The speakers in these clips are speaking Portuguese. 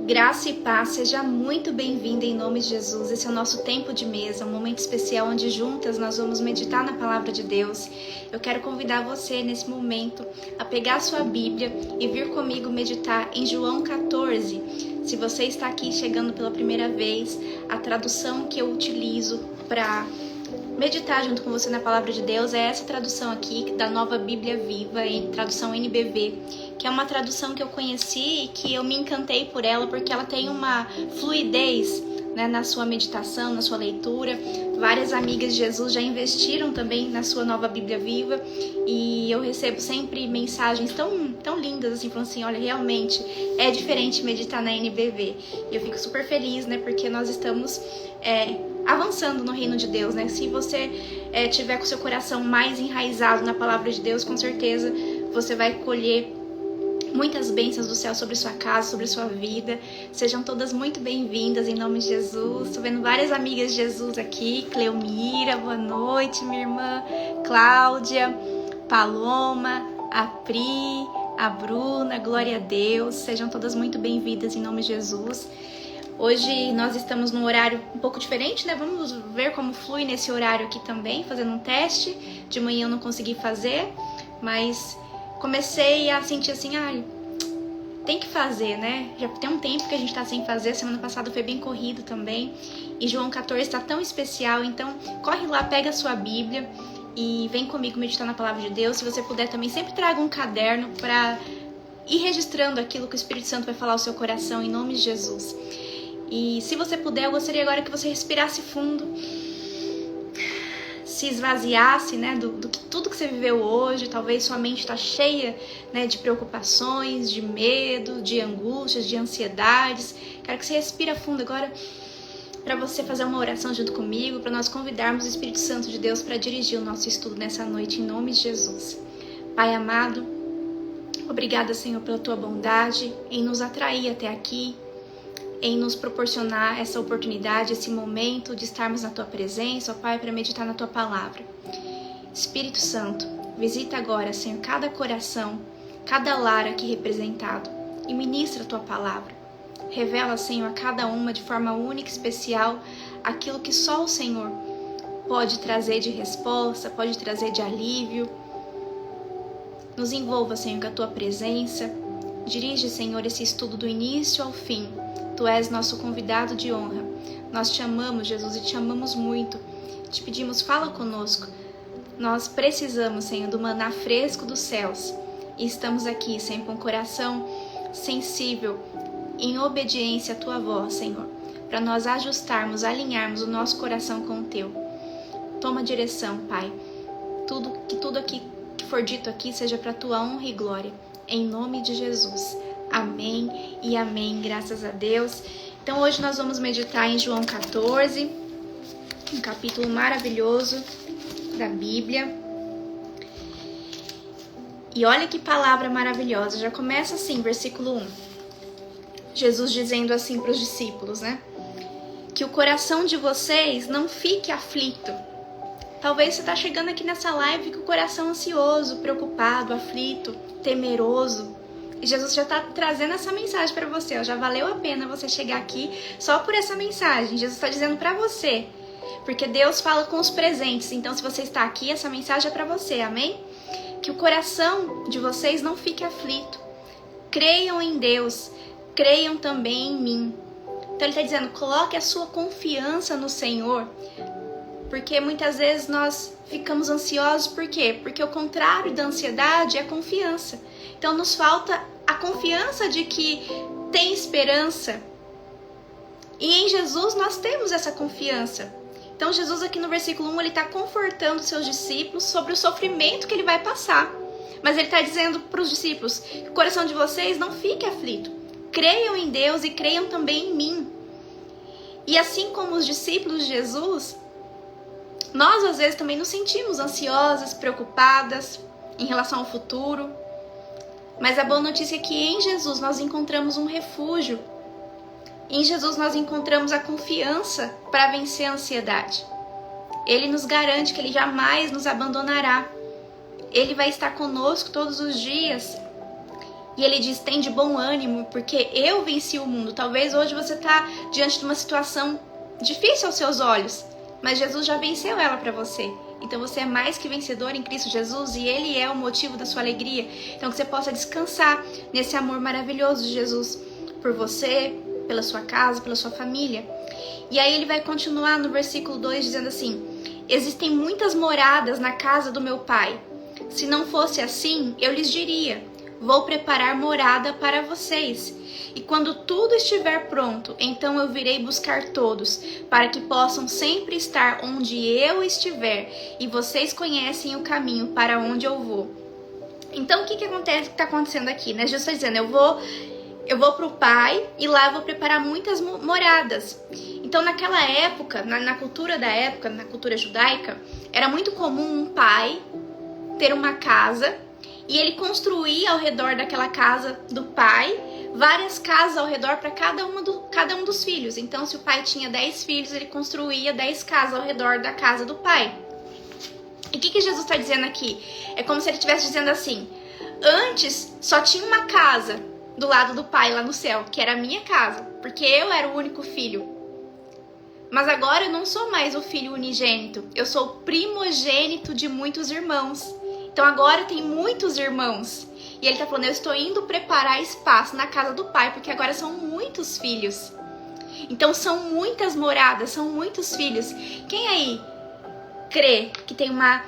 Graça e paz, seja muito bem-vinda em nome de Jesus. Esse é o nosso tempo de mesa, um momento especial onde juntas nós vamos meditar na palavra de Deus. Eu quero convidar você nesse momento a pegar a sua Bíblia e vir comigo meditar em João 14. Se você está aqui chegando pela primeira vez, a tradução que eu utilizo para meditar junto com você na palavra de Deus é essa tradução aqui, da Nova Bíblia Viva, em tradução NBV, que é uma tradução que eu conheci e que eu me encantei por ela, porque ela tem uma fluidez, né, na sua meditação, na sua leitura. Várias amigas de Jesus já investiram também na sua Nova Bíblia Viva, e eu recebo sempre mensagens tão lindas, assim, falando assim, olha, realmente é diferente meditar na NBV. E eu fico super feliz, né, porque nós estamos avançando no reino de Deus, né? Se você tiver com o seu coração mais enraizado na palavra de Deus, com certeza você vai colher muitas bênçãos do céu sobre sua casa, sobre sua vida. Sejam todas muito bem-vindas em nome de Jesus. Estou vendo várias amigas de Jesus aqui. Cleomira, boa noite, minha irmã. Cláudia, Paloma, a Pri, a Bruna, glória a Deus. Sejam todas muito bem-vindas em nome de Jesus. Hoje nós estamos num horário um pouco diferente, né? Vamos ver como flui nesse horário aqui também, fazendo um teste. De manhã eu não consegui fazer, mas comecei a sentir assim, tem que fazer, né? Já tem um tempo que a gente tá sem fazer, semana passada foi bem corrido também. E João 14 tá tão especial, então corre lá, pega a sua Bíblia e vem comigo meditar na palavra de Deus. Se você puder também, sempre traga um caderno para ir registrando aquilo que o Espírito Santo vai falar ao seu coração, em nome de Jesus. E se você puder, eu gostaria agora que você respirasse fundo, se esvaziasse, né, do que tudo que você viveu hoje. Talvez sua mente está cheia, né, de preocupações, de medo, de angústias, de ansiedades. Quero que você respire fundo agora para você fazer uma oração junto comigo, para nós convidarmos o Espírito Santo de Deus para dirigir o nosso estudo nessa noite, em nome de Jesus. Pai amado, obrigada, Senhor, pela tua bondade em nos atrair até aqui, em nos proporcionar essa oportunidade, esse momento de estarmos na Tua presença, ó Pai, para meditar na Tua palavra. Espírito Santo, visita agora, Senhor, cada coração, cada lar aqui representado e ministra a Tua palavra. Revela, Senhor, a cada uma de forma única e especial aquilo que só o Senhor pode trazer de resposta, pode trazer de alívio. Nos envolva, Senhor, com a Tua presença. Dirige, Senhor, esse estudo do início ao fim. Tu és nosso convidado de honra. Nós te amamos, Jesus, e te amamos muito. Te pedimos, fala conosco. Nós precisamos, Senhor, do maná fresco dos céus. E estamos aqui, Senhor, com o coração sensível, em obediência à Tua voz, Senhor, para nós ajustarmos, alinharmos o nosso coração com o Teu. Toma direção, Pai. Tudo aqui que for dito aqui seja para a Tua honra e glória. Em nome de Jesus. Amém e amém, graças a Deus. Então hoje nós vamos meditar em João 14, um capítulo maravilhoso da Bíblia. E olha que palavra maravilhosa, já começa assim, versículo 1. Jesus dizendo assim para os discípulos, né? Que o coração de vocês não fique aflito. Talvez você está chegando aqui nessa live com o coração ansioso, preocupado, aflito, temeroso. E Jesus já está trazendo essa mensagem para você, ó. Já valeu a pena você chegar aqui só por essa mensagem. Jesus está dizendo para você, porque Deus fala com os presentes. Então, se você está aqui, essa mensagem é para você, amém? Que o coração de vocês não fique aflito. Creiam em Deus, creiam também em mim. Então, ele está dizendo, coloque a sua confiança no Senhor. Porque muitas vezes nós ficamos ansiosos, por quê? Porque o contrário da ansiedade é a confiança. Então nos falta a confiança de que tem esperança. E em Jesus nós temos essa confiança. Então Jesus aqui no versículo 1, ele está confortando seus discípulos sobre o sofrimento que ele vai passar. Mas ele está dizendo para os discípulos, que o coração de vocês não fique aflito. Creiam em Deus e creiam também em mim. E assim como os discípulos de Jesus, nós às vezes também nos sentimos ansiosas, preocupadas em relação ao futuro. Mas a boa notícia é que em Jesus nós encontramos um refúgio. Em Jesus nós encontramos a confiança para vencer a ansiedade. Ele nos garante que Ele jamais nos abandonará. Ele vai estar conosco todos os dias. E ele diz, tem de bom ânimo, porque eu venci o mundo. Talvez hoje você está diante de uma situação difícil aos seus olhos, mas Jesus já venceu ela para você. Então você é mais que vencedor em Cristo Jesus e Ele é o motivo da sua alegria. Então que você possa descansar nesse amor maravilhoso de Jesus por você, pela sua casa, pela sua família. E aí ele vai continuar no versículo 2 dizendo assim: existem muitas moradas na casa do meu Pai. Se não fosse assim, eu lhes diria: vou preparar morada para vocês. E quando tudo estiver pronto, então eu virei buscar todos, para que possam sempre estar onde eu estiver, e vocês conhecem o caminho para onde eu vou. Então o que acontece, que está acontecendo aqui, né? Jesus está dizendo, eu vou para o Pai e lá eu vou preparar muitas moradas. Então naquela época, na cultura da época, na cultura judaica, era muito comum um pai ter uma casa e ele construía ao redor daquela casa do pai várias casas ao redor para cada um dos filhos. Então, se o pai tinha 10 filhos, ele construía 10 casas ao redor da casa do pai. E o que Jesus está dizendo aqui? É como se ele estivesse dizendo assim: antes só tinha uma casa do lado do pai lá no céu, que era a minha casa, porque eu era o único filho. Mas agora eu não sou mais o filho unigênito, eu sou o primogênito de muitos irmãos. Então agora tem muitos irmãos. E ele está falando, eu estou indo preparar espaço na casa do Pai, porque agora são muitos filhos. Então são muitas moradas, são muitos filhos. Quem aí crê que tem uma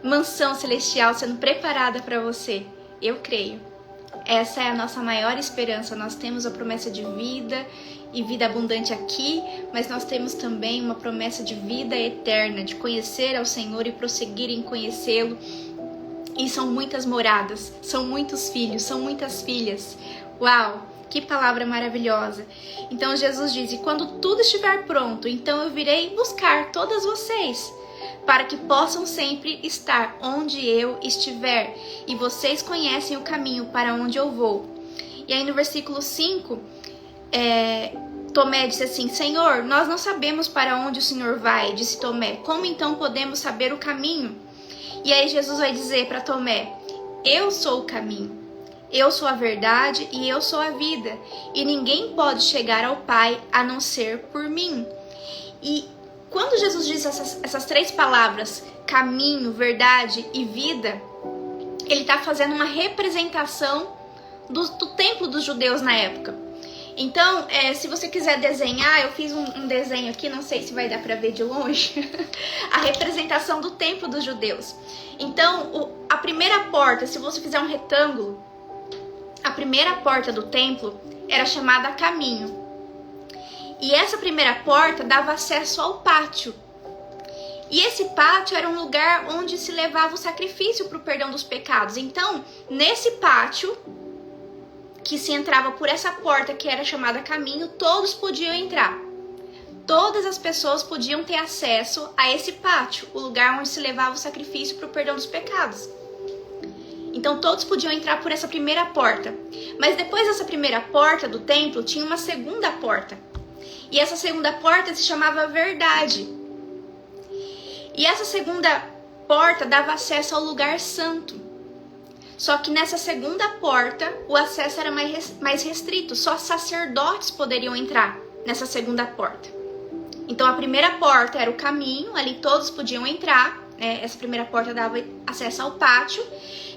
mansão celestial sendo preparada para você? Eu creio. Essa é a nossa maior esperança. Nós temos a promessa de vida e vida abundante aqui, mas nós temos também uma promessa de vida eterna, de conhecer ao Senhor e prosseguir em conhecê-lo. E são muitas moradas, são muitos filhos, são muitas filhas. Uau, que palavra maravilhosa. Então Jesus diz, e quando tudo estiver pronto, então eu virei buscar todas vocês, para que possam sempre estar onde eu estiver. E vocês conhecem o caminho para onde eu vou. E aí no versículo 5, Tomé disse assim, Senhor, nós não sabemos para onde o Senhor vai, disse Tomé. Como então podemos saber o caminho? E aí Jesus vai dizer para Tomé, eu sou o caminho, eu sou a verdade e eu sou a vida. E ninguém pode chegar ao Pai a não ser por mim. E quando Jesus diz essas três palavras, caminho, verdade e vida, ele está fazendo uma representação do templo dos judeus na época. Então, se você quiser desenhar, eu fiz um desenho aqui, não sei se vai dar para ver de longe, a representação do templo dos judeus. Então, a primeira porta, se você fizer um retângulo, a primeira porta do templo era chamada caminho. E essa primeira porta dava acesso ao pátio. E esse pátio era um lugar onde se levava o sacrifício para o perdão dos pecados. Então, nesse pátio, que se entrava por essa porta que era chamada caminho, todos podiam entrar. Todas as pessoas podiam ter acesso a esse pátio, o lugar onde se levava o sacrifício para o perdão dos pecados. Então todos podiam entrar por essa primeira porta. Mas depois dessa primeira porta do templo, tinha uma segunda porta. E essa segunda porta se chamava Verdade. E essa segunda porta dava acesso ao lugar santo. Só que nessa segunda porta, o acesso era mais restrito. Só sacerdotes poderiam entrar nessa segunda porta. Então a primeira porta era o caminho, ali todos podiam entrar. Essa primeira porta dava acesso ao pátio.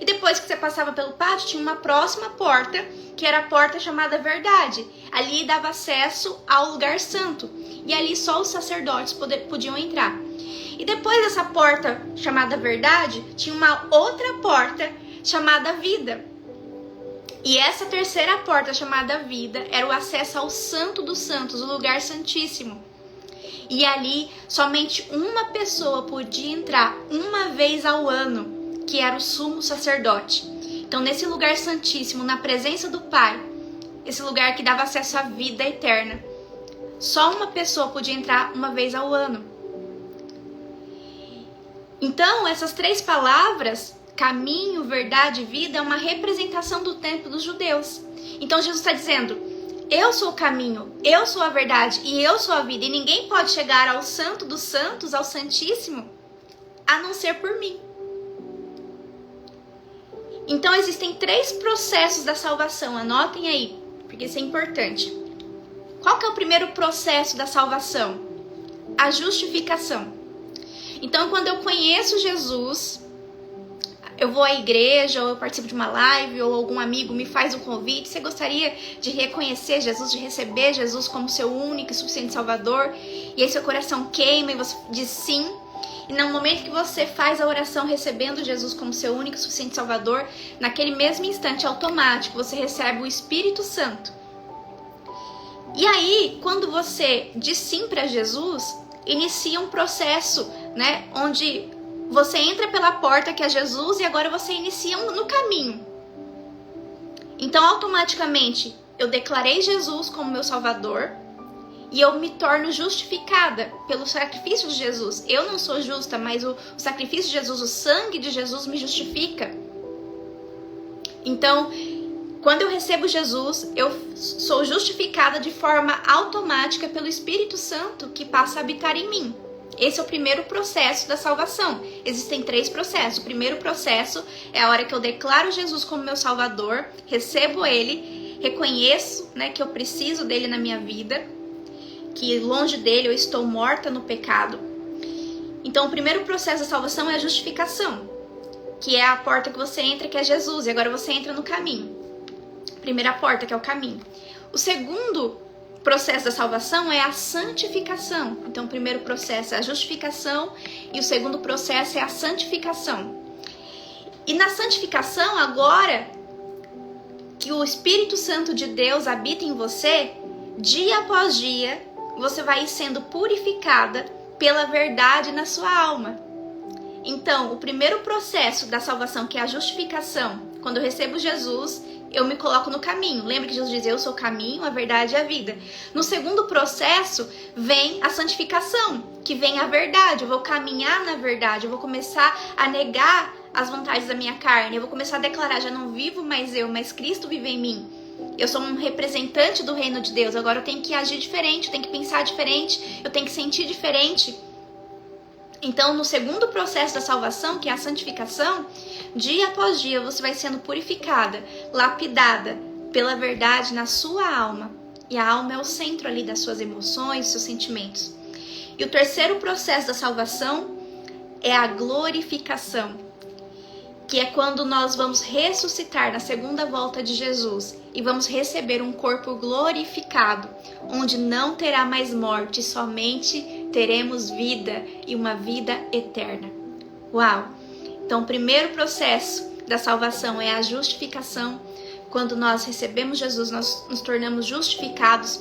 E depois que você passava pelo pátio, tinha uma próxima porta, que era a porta chamada Verdade. Ali dava acesso ao lugar santo. E ali só os sacerdotes podiam entrar. E depois dessa porta chamada Verdade, tinha uma outra porta chamada Vida. E essa terceira porta chamada Vida era o acesso ao Santo dos Santos, o lugar santíssimo. E ali somente uma pessoa podia entrar uma vez ao ano, que era o sumo sacerdote. Então nesse lugar santíssimo, na presença do Pai, esse lugar que dava acesso à vida eterna, só uma pessoa podia entrar uma vez ao ano. Então essas três palavras, caminho, verdade e vida, é uma representação do templo dos judeus. Então Jesus está dizendo, eu sou o caminho, eu sou a verdade e eu sou a vida. E ninguém pode chegar ao Santo dos Santos, ao Santíssimo, a não ser por mim. Então existem 3 processos da salvação, anotem aí, porque isso é importante. Qual que é o primeiro processo da salvação? A justificação. Então quando eu conheço Jesus, eu vou à igreja, ou eu participo de uma live, ou algum amigo me faz um convite, você gostaria de reconhecer Jesus, de receber Jesus como seu único e suficiente Salvador, e aí seu coração queima e você diz sim. E no momento que você faz a oração recebendo Jesus como seu único e suficiente Salvador, naquele mesmo instante automático você recebe o Espírito Santo. E aí, quando você diz sim para Jesus, inicia um processo, né, onde você entra pela porta que é Jesus e agora você inicia no caminho. Então, automaticamente, eu declarei Jesus como meu Salvador e eu me torno justificada pelo sacrifício de Jesus. Eu não sou justa, mas o sacrifício de Jesus, o sangue de Jesus me justifica. Então, quando eu recebo Jesus, eu sou justificada de forma automática pelo Espírito Santo que passa a habitar em mim. Esse é o primeiro processo da salvação. Existem 3 processos. O primeiro processo é a hora que eu declaro Jesus como meu Salvador, recebo Ele, reconheço, né, que eu preciso dele na minha vida, que longe dele eu estou morta no pecado. Então o primeiro processo da salvação é a justificação, que é a porta que você entra, que é Jesus, e agora você entra no caminho. Primeira porta, que é o caminho. O segundo processo da salvação é a santificação. Então o primeiro processo é a justificação e o segundo processo é a santificação. E na santificação, agora que o Espírito Santo de Deus habita em você, dia após dia você vai sendo purificada pela verdade na sua alma. Então, o primeiro processo da salvação, que é a justificação, quando eu recebo Jesus, eu me coloco no caminho. Lembra que Jesus diz, eu sou o caminho, a verdade e a vida. No segundo processo, vem a santificação, que vem a verdade. Eu vou caminhar na verdade, eu vou começar a negar as vontades da minha carne, eu vou começar a declarar, já não vivo mais eu, mas Cristo vive em mim. Eu sou um representante do reino de Deus, agora eu tenho que agir diferente, eu tenho que pensar diferente, eu tenho que sentir diferente. Então, no segundo processo da salvação, que é a santificação, dia após dia você vai sendo purificada, lapidada pela verdade na sua alma. E a alma é o centro ali das suas emoções, dos seus sentimentos. E o terceiro processo da salvação é a glorificação, que é quando nós vamos ressuscitar na segunda volta de Jesus e vamos receber um corpo glorificado, onde não terá mais morte, somente teremos vida e uma vida eterna. Uau! Então, o primeiro processo da salvação é a justificação. Quando nós recebemos Jesus, nós nos tornamos justificados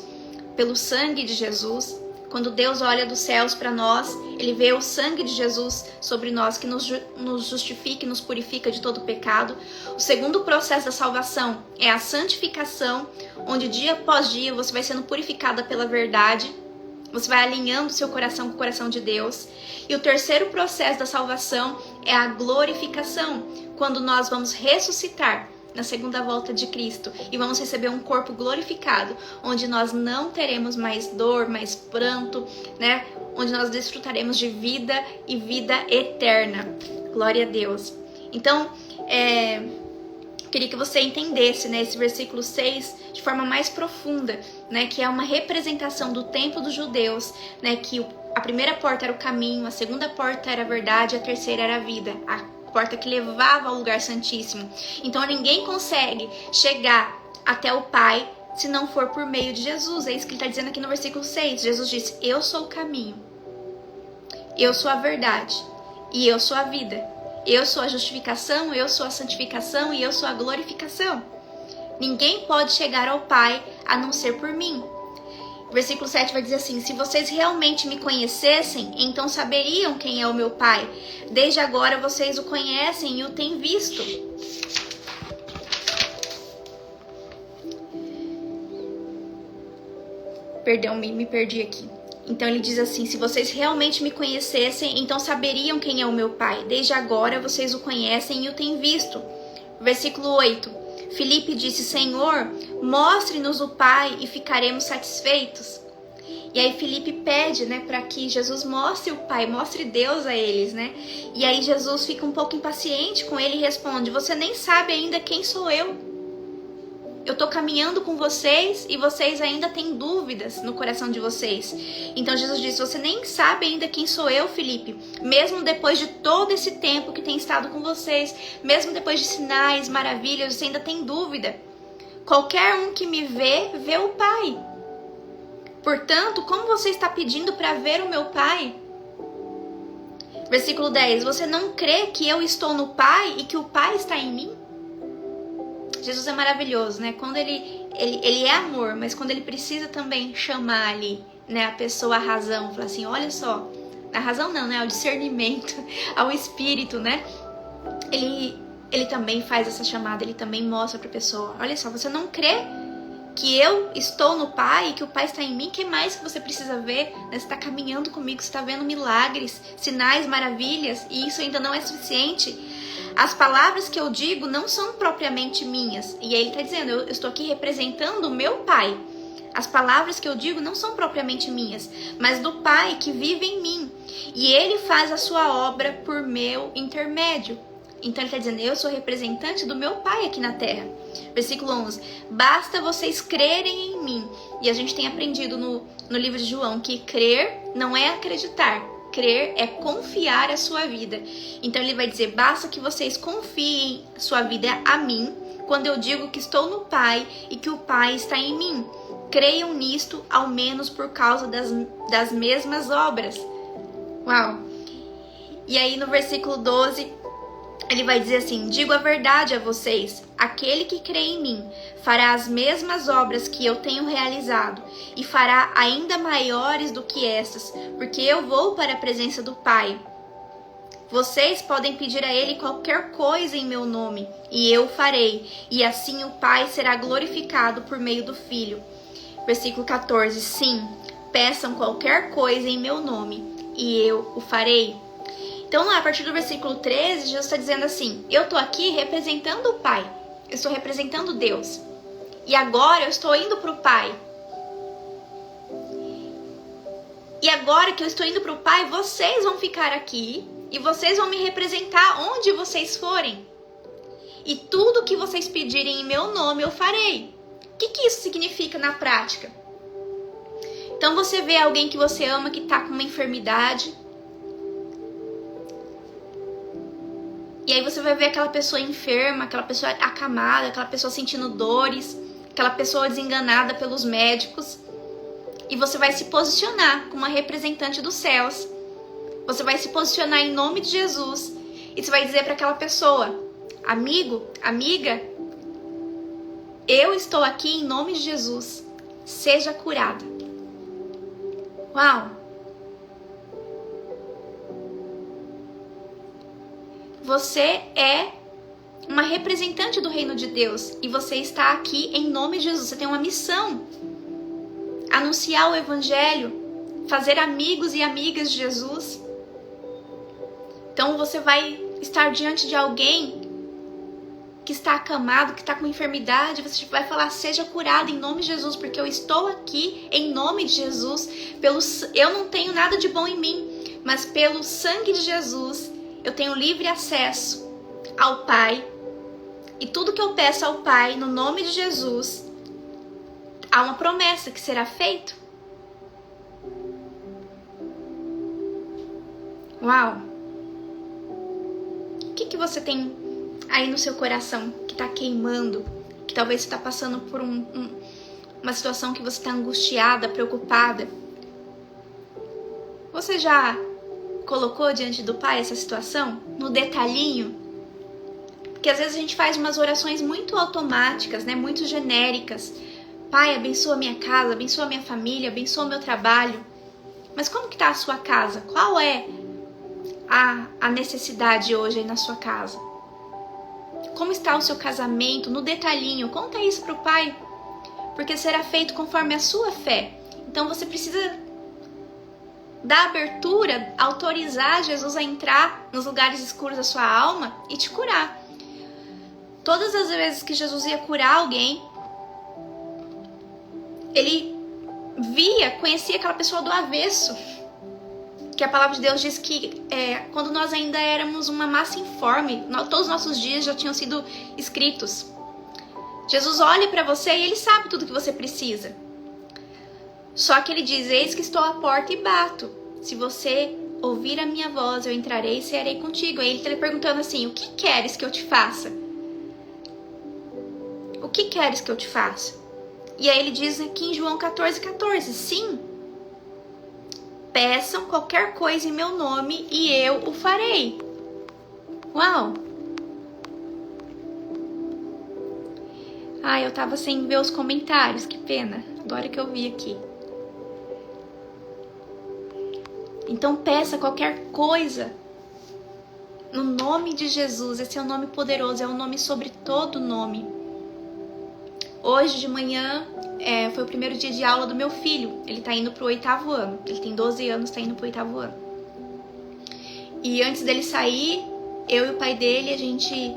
pelo sangue de Jesus. Quando Deus olha dos céus para nós, Ele vê o sangue de Jesus sobre nós, que nos justifica e nos purifica de todo pecado. O segundo processo da salvação é a santificação, onde dia após dia você vai sendo purificada pela verdade. Você vai alinhando seu coração com o coração de Deus. E o terceiro processo da salvação é a glorificação, quando nós vamos ressuscitar na segunda volta de Cristo e vamos receber um corpo glorificado, onde nós não teremos mais dor, mais pranto, né? Onde nós desfrutaremos de vida e vida eterna. Glória a Deus. Então, queria que você entendesse, né, esse versículo 6 de forma mais profunda, né, que é uma representação do tempo dos judeus, né, que a primeira porta era o caminho, a segunda porta era a verdade, a terceira era a vida, a porta que levava ao lugar santíssimo. Então ninguém consegue chegar até o Pai se não for por meio de Jesus. É isso que ele está dizendo aqui no versículo 6. Jesus disse, eu sou o caminho, eu sou a verdade e eu sou a vida. Eu sou a justificação, eu sou a santificação e eu sou a glorificação. Ninguém pode chegar ao Pai a não ser por mim. Versículo 7 vai dizer assim, se vocês realmente me conhecessem, então saberiam quem é o meu Pai. Desde agora vocês o conhecem e o têm visto. Perdão, me perdi aqui. Então ele diz assim, se vocês realmente me conhecessem, então saberiam quem é o meu Pai. Desde agora vocês o conhecem e o têm visto. Versículo 8. Filipe disse, Senhor, mostre-nos o Pai e ficaremos satisfeitos. E aí Felipe pede, né, para que Jesus mostre o Pai, mostre Deus a eles, né? E aí Jesus fica um pouco impaciente com ele e responde: você nem sabe ainda quem sou eu. Eu tô caminhando com vocês e vocês ainda têm dúvidas no coração de vocês. Então Jesus diz: você nem sabe ainda quem sou eu, Felipe. Mesmo depois de todo esse tempo que tenho estado com vocês, mesmo depois de sinais, maravilhas, você ainda tem dúvida. Qualquer um que me vê, vê o Pai. Portanto, como você está pedindo para ver o meu Pai? Versículo 10. Você não crê que eu estou no Pai e que o Pai está em mim? Jesus é maravilhoso, né? Quando ele é amor, mas quando ele precisa também chamar ali, né, a pessoa à razão, falar assim: olha só, a razão não, né? Ao discernimento, ao espírito, né? Ele também faz essa chamada, ele também mostra para a pessoa: olha só, você não crê que eu estou no Pai e que o Pai está em mim? O que mais que você precisa ver? Você está caminhando comigo, você está vendo milagres, sinais, maravilhas, e isso ainda não é suficiente. As palavras que eu digo não são propriamente minhas. E aí ele está dizendo: eu estou aqui representando o meu Pai. As palavras que eu digo não são propriamente minhas, mas do Pai que vive em mim. E ele faz a sua obra por meu intermédio. Então ele está dizendo: eu sou representante do meu Pai aqui na terra. Versículo 11. Basta vocês crerem em mim. E a gente tem aprendido no livro de João que crer não é acreditar. Crer é confiar a sua vida. Então ele vai dizer: basta que vocês confiem sua vida a mim, quando eu digo que estou no Pai e que o Pai está em mim. Creiam nisto, ao menos por causa das mesmas obras. Uau! E aí no versículo 12, ele vai dizer assim: digo a verdade a vocês, aquele que crê em mim fará as mesmas obras que eu tenho realizado e fará ainda maiores do que essas, porque eu vou para a presença do Pai. Vocês podem pedir a ele qualquer coisa em meu nome, e eu farei, e assim o Pai será glorificado por meio do Filho. Versículo 14. Sim, peçam qualquer coisa em meu nome, e eu o farei. Então, lá, a partir do versículo 13, Jesus está dizendo assim: eu estou aqui representando o Pai. Eu estou representando Deus. E agora eu estou indo para o Pai. E agora que eu estou indo para o Pai, vocês vão ficar aqui e vocês vão me representar onde vocês forem. E tudo que vocês pedirem em meu nome eu farei. O que isso significa na prática? Então você vê alguém que você ama que está com uma enfermidade. E aí você vai ver aquela pessoa enferma, aquela pessoa acamada, aquela pessoa sentindo dores, aquela pessoa desenganada pelos médicos. E você vai se posicionar como uma representante dos céus. Você vai se posicionar em nome de Jesus. E você vai dizer para aquela pessoa: amigo, amiga, eu estou aqui em nome de Jesus. Seja curada. Uau! Você é uma representante do reino de Deus e você está aqui em nome de Jesus. Você tem uma missão: anunciar o evangelho, fazer amigos e amigas de Jesus. Então você vai estar diante de alguém que está acamado, que está com enfermidade, você vai falar: seja curado em nome de Jesus, porque eu estou aqui em nome de Jesus. Eu não tenho nada de bom em mim, mas pelo sangue de Jesus eu tenho livre acesso ao Pai. E tudo que eu peço ao Pai, no nome de Jesus, há uma promessa que será feito. Uau! O que você tem aí no seu coração que está queimando? Que talvez você está passando por uma situação que você está angustiada, preocupada. Você já colocou diante do Pai essa situação? No detalhinho? Porque às vezes a gente faz umas orações muito automáticas, né? Muito genéricas. Pai, abençoa minha casa, abençoa minha família, abençoa meu trabalho. Mas como que está a sua casa? Qual é a necessidade hoje aí na sua casa? Como está o seu casamento? No detalhinho, conta isso para o Pai. Porque será feito conforme a sua fé. Então você precisa dar abertura, autorizar Jesus a entrar nos lugares escuros da sua alma e te curar. Todas as vezes que Jesus ia curar alguém, ele conhecia aquela pessoa do avesso. Que a palavra de Deus diz que quando nós ainda éramos uma massa informe, todos os nossos dias já tinham sido escritos. Jesus olha para você e ele sabe tudo que você precisa. Só que ele diz: eis que estou à porta e bato. Se você ouvir a minha voz, eu entrarei e cearei contigo. Aí ele está lhe perguntando assim: o que queres que eu te faça? O que queres que eu te faça? E aí ele diz aqui em João 14:14, sim, peçam qualquer coisa em meu nome e eu o farei. Uau! Eu tava sem ver os comentários, que pena. Agora que eu vi aqui. Então peça qualquer coisa no nome de Jesus. Esse é o nome poderoso, é o nome sobre todo nome. Hoje de manhã foi o primeiro dia de aula do meu filho. Ele tá indo pro 8º ano. Ele tem 12 anos, tá indo pro 8º ano. E antes dele sair, eu e o pai dele, a gente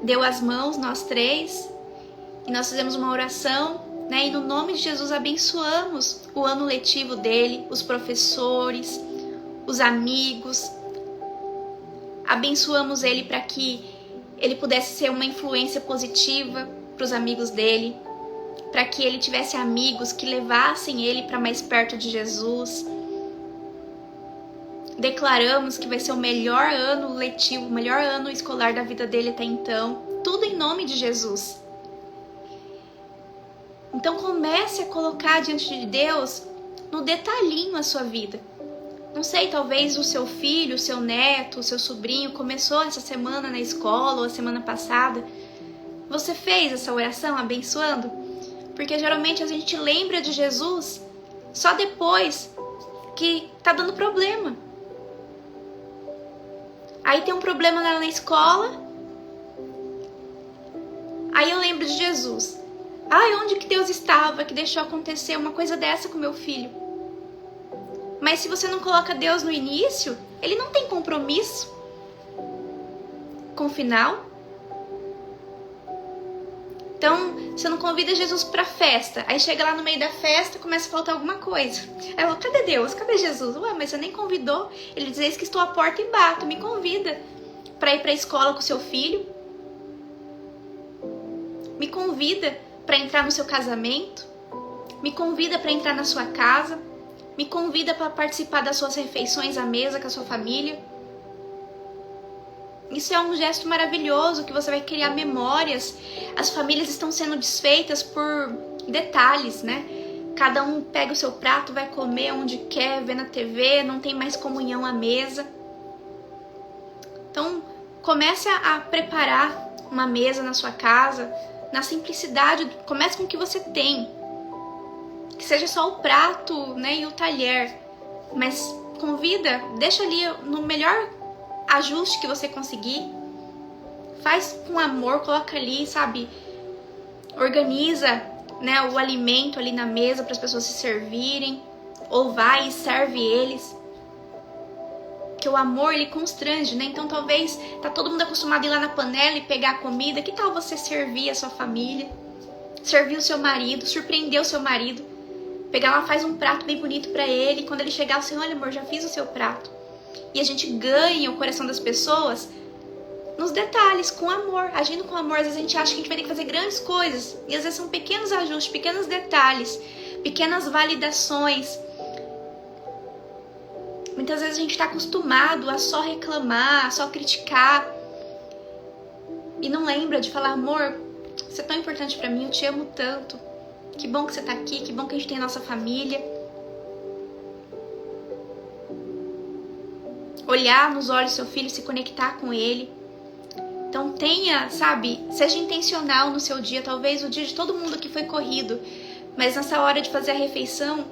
deu as mãos, nós três, e nós fizemos uma oração, né? E no nome de Jesus abençoamos o ano letivo dele, os professores, os amigos. Abençoamos ele para que ele pudesse ser uma influência positiva para os amigos dele, para que ele tivesse amigos que levassem ele para mais perto de Jesus. Declaramos que vai ser o melhor ano letivo, o melhor ano escolar da vida dele até então. Tudo em nome de Jesus. Então comece a colocar diante de Deus no detalhinho a sua vida. Não sei, talvez o seu filho, o seu neto, o seu sobrinho começou essa semana na escola ou a semana passada. Você fez essa oração abençoando? Porque geralmente a gente lembra de Jesus só depois que tá dando problema. Aí tem um problema lá na escola. Aí eu lembro de Jesus. Onde que Deus estava que deixou acontecer uma coisa dessa com meu filho? Mas se você não coloca Deus no início, ele não tem compromisso com o final. Então, você não convida Jesus pra festa. Aí chega lá no meio da festa, começa a faltar alguma coisa. Aí eu falo: cadê Deus? Cadê Jesus? Ué, mas você nem convidou. Ele diz: eis que estou à porta e bato. Me convida pra ir pra escola com seu filho. Me convida pra entrar no seu casamento. Me convida pra entrar na sua casa. Me convida para participar das suas refeições à mesa com a sua família. Isso é um gesto maravilhoso que você vai criar memórias. As famílias estão sendo desfeitas por detalhes, né? Cada um pega o seu prato, vai comer onde quer, vê na TV, não tem mais comunhão à mesa. Então, comece a preparar uma mesa na sua casa, na simplicidade. Comece com o que você tem. Que seja só o prato, né, e o talher. Mas convida, deixa ali no melhor ajuste que você conseguir. Faz com amor, coloca ali, sabe? Organiza, né, o alimento ali na mesa para as pessoas se servirem. Ou vai e serve eles. Que o amor, ele constrange, né? Então talvez tá todo mundo acostumado a ir lá na panela e pegar a comida. Que tal você servir a sua família? Servir o seu marido, surpreender o seu marido. Pegar lá, faz um prato bem bonito pra ele. Quando ele chegar, você: olha, amor, já fiz o seu prato. E a gente ganha o coração das pessoas nos detalhes, com amor. Agindo com amor, às vezes a gente acha que a gente vai ter que fazer grandes coisas. E às vezes são pequenos ajustes, pequenos detalhes, pequenas validações. Muitas vezes a gente está acostumado a só reclamar, a só criticar. E não lembra de falar: amor, você é tão importante pra mim, eu te amo tanto. Que bom que você tá aqui, que bom que a gente tem a nossa família. Olhar nos olhos do seu filho, se conectar com ele. Então tenha, sabe, seja intencional no seu dia. Talvez o dia de todo mundo que foi corrido, mas nessa hora de fazer a refeição,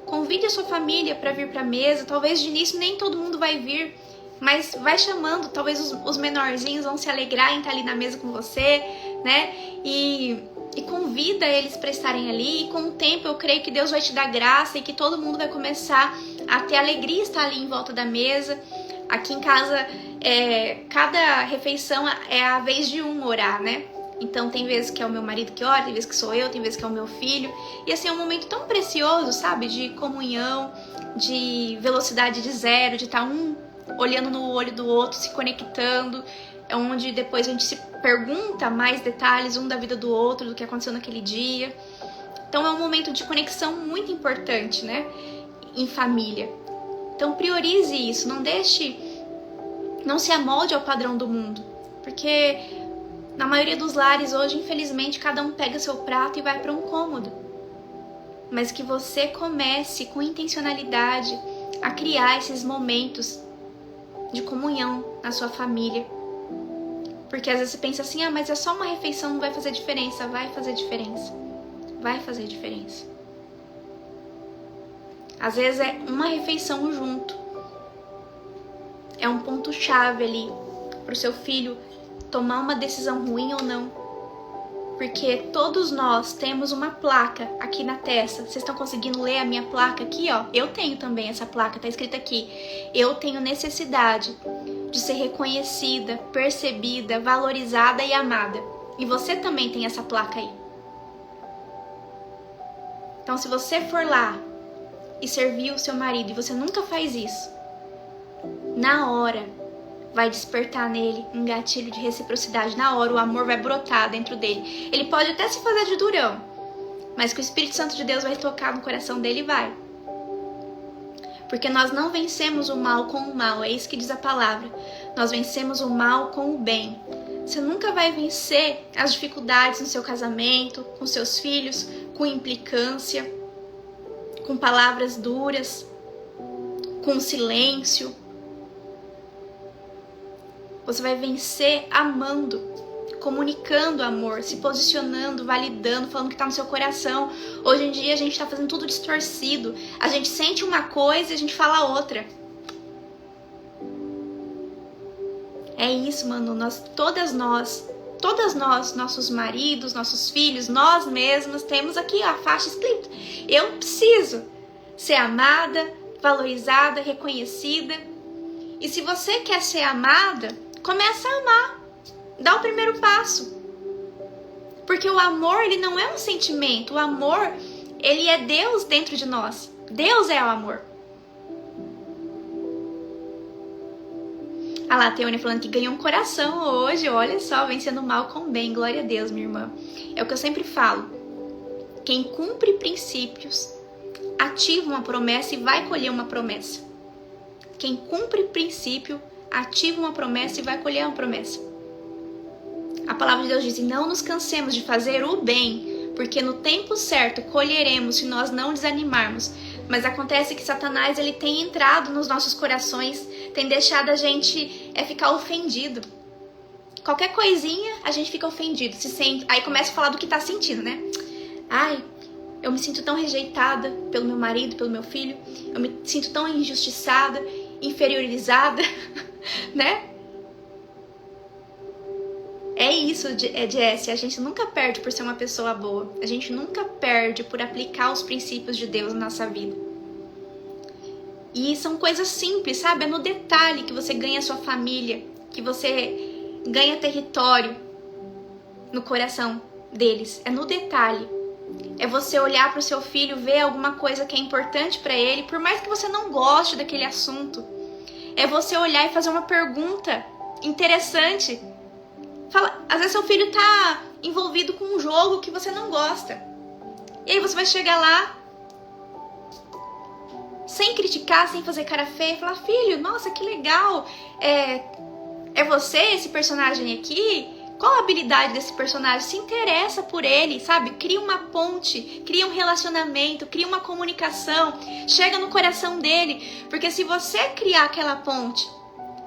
convide a sua família para vir para a mesa. Talvez de início nem todo mundo vai vir, mas vai chamando. Talvez os menorzinhos vão se alegrar em estar ali na mesa com você, né? E convida eles para estarem ali. E com o tempo eu creio que Deus vai te dar graça e que todo mundo vai começar a ter alegria estar ali em volta da mesa. Aqui em casa, cada refeição é a vez de um orar, né? Então tem vezes que é o meu marido que ora, tem vezes que sou eu, tem vezes que é o meu filho. E assim, é um momento tão precioso, sabe? De comunhão, de velocidade de zero, de estar um olhando no olho do outro, se conectando. É onde depois a gente se pergunta mais detalhes um da vida do outro, do que aconteceu naquele dia. Então é um momento de conexão muito importante, né? Em família. Então priorize isso, não se amolde ao padrão do mundo. Porque na maioria dos lares hoje, infelizmente, cada um pega seu prato e vai para um cômodo. Mas que você comece com intencionalidade a criar esses momentos de comunhão na sua família. Porque às vezes você pensa assim, mas é só uma refeição, não vai fazer diferença. Vai fazer diferença. Vai fazer diferença. Às vezes é uma refeição junto. É um ponto-chave ali para o seu filho tomar uma decisão ruim ou não. Porque todos nós temos uma placa aqui na testa. Vocês estão conseguindo ler a minha placa aqui, ó? Eu tenho também essa placa, tá escrito aqui. Eu tenho necessidade de ser reconhecida, percebida, valorizada e amada. E você também tem essa placa aí. Então, se você for lá e servir o seu marido e você nunca faz isso, na hora vai despertar nele um gatilho de reciprocidade. Na hora o amor vai brotar dentro dele. Ele pode até se fazer de durão, mas que o Espírito Santo de Deus vai tocar no coração dele e vai. Porque nós não vencemos o mal com o mal, é isso que diz a palavra. Nós vencemos o mal com o bem. Você nunca vai vencer as dificuldades no seu casamento, com seus filhos, com implicância, com palavras duras, com silêncio. Você vai vencer amando, comunicando amor, se posicionando, validando, falando o que está no seu coração. Hoje em dia a gente está fazendo tudo distorcido. A gente sente uma coisa e a gente fala outra. É isso, mano. Todas nós, nossos maridos, nossos filhos, nós mesmos, temos aqui a faixa escrita. Eu preciso ser amada, valorizada, reconhecida. E se você quer ser amada, começa a amar. Dá o primeiro passo. Porque o amor, ele não é um sentimento. O amor, ele é Deus dentro de nós. Deus é o amor. Ah lá, a Teone falando que ganhou um coração hoje. Olha só, vencendo o mal com o bem. Glória a Deus, minha irmã. É o que eu sempre falo. Quem cumpre princípios, ativa uma promessa e vai colher uma promessa. Quem cumpre princípio, ativa uma promessa e vai colher uma promessa. A palavra de Deus diz, não nos cansemos de fazer o bem, porque no tempo certo colheremos se nós não desanimarmos. Mas acontece que Satanás, ele tem entrado nos nossos corações, tem deixado a gente ficar ofendido. Qualquer coisinha, a gente fica ofendido, se sente. Aí começa a falar do que tá sentindo, né? Ai, eu me sinto tão rejeitada pelo meu marido, pelo meu filho. Eu me sinto tão injustiçada, inferiorizada, né? É isso, Jess, a gente nunca perde por ser uma pessoa boa. A gente nunca perde por aplicar os princípios de Deus na nossa vida. E são coisas simples, sabe? É no detalhe que você ganha a sua família, que você ganha território no coração deles. É no detalhe. É você olhar para o seu filho, ver alguma coisa que é importante para ele, por mais que você não goste daquele assunto. É você olhar e fazer uma pergunta interessante. Às vezes seu filho tá envolvido com um jogo que você não gosta. E aí você vai chegar lá, sem criticar, sem fazer cara feia, e falar, filho, nossa, que legal. É você, esse personagem aqui? Qual a habilidade desse personagem? Se interessa por ele, sabe? Cria uma ponte, cria um relacionamento, cria uma comunicação. Chega no coração dele. Porque se você criar aquela ponte,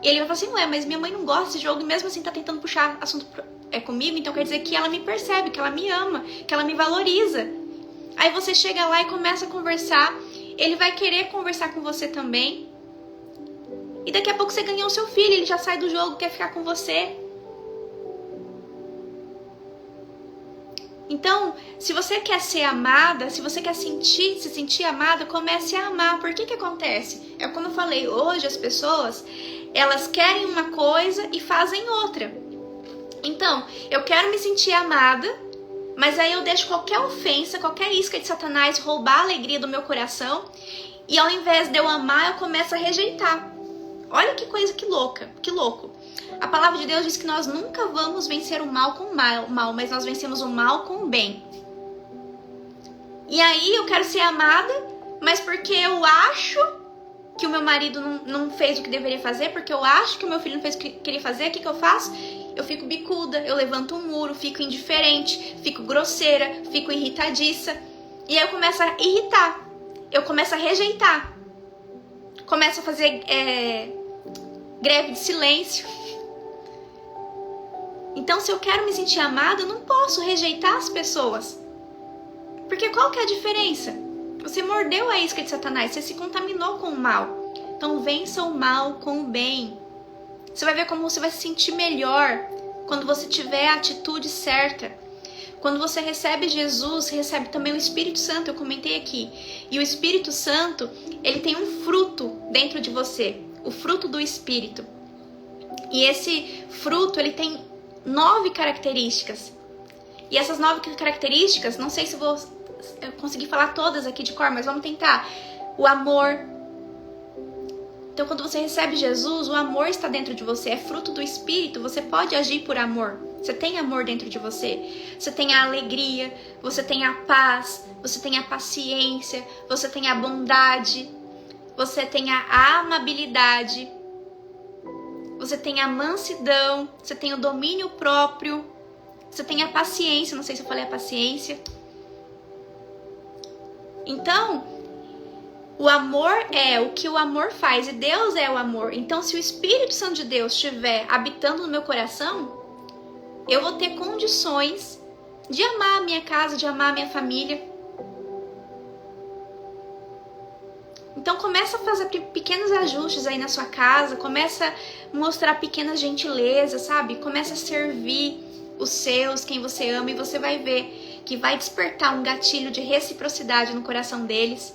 ele vai falar assim, ué, mas minha mãe não gosta desse jogo e mesmo assim tá tentando puxar assunto comigo, então quer dizer que ela me percebe, que ela me ama, que ela me valoriza. Aí você chega lá e começa a conversar, ele vai querer conversar com você também. E daqui a pouco você ganhou o seu filho, ele já sai do jogo, quer ficar com você. Então, se você quer ser amada, se você quer se sentir amada, comece a amar. Por que acontece? É como eu falei, hoje as pessoas, elas querem uma coisa e fazem outra. Então, eu quero me sentir amada, mas aí eu deixo qualquer ofensa, qualquer isca de Satanás roubar a alegria do meu coração, e ao invés de eu amar, eu começo a rejeitar. Olha que coisa, que louco. A palavra de Deus diz que nós nunca vamos vencer o mal com o mal, mas nós vencemos o mal com o bem. E aí eu quero ser amada, mas porque eu acho que o meu marido não fez o que deveria fazer, porque eu acho que o meu filho não fez o que queria fazer, o que eu faço? Eu fico bicuda, eu levanto um muro, fico indiferente, fico grosseira, fico irritadiça. E aí eu começo a irritar, eu começo a rejeitar, começo a fazer greve de silêncio. Então, se eu quero me sentir amada, eu não posso rejeitar as pessoas. Porque qual que é a diferença? Você mordeu a isca de Satanás, você se contaminou com o mal. Então, vença o mal com o bem. Você vai ver como você vai se sentir melhor quando você tiver a atitude certa. Quando você recebe Jesus, recebe também o Espírito Santo, eu comentei aqui. E o Espírito Santo, ele tem um fruto dentro de você, o fruto do Espírito. E esse fruto, ele tem 9 características. E essas 9 características, não sei se vou conseguir falar todas aqui de cor, mas vamos tentar. O amor. Então, quando você recebe Jesus, o amor está dentro de você, é fruto do Espírito, você pode agir por amor. Você tem amor dentro de você. Você tem a alegria, você tem a paz, você tem a paciência, você tem a bondade, você tem a amabilidade, você tem a mansidão, você tem o domínio próprio, você tem a paciência, não sei se eu falei a paciência. Então, o amor é o que o amor faz e Deus é o amor. Então, se o Espírito Santo de Deus estiver habitando no meu coração, eu vou ter condições de amar a minha casa, de amar a minha família. Então começa a fazer pequenos ajustes aí na sua casa, começa a mostrar pequenas gentilezas, sabe? Começa a servir os seus, quem você ama, e você vai ver que vai despertar um gatilho de reciprocidade no coração deles.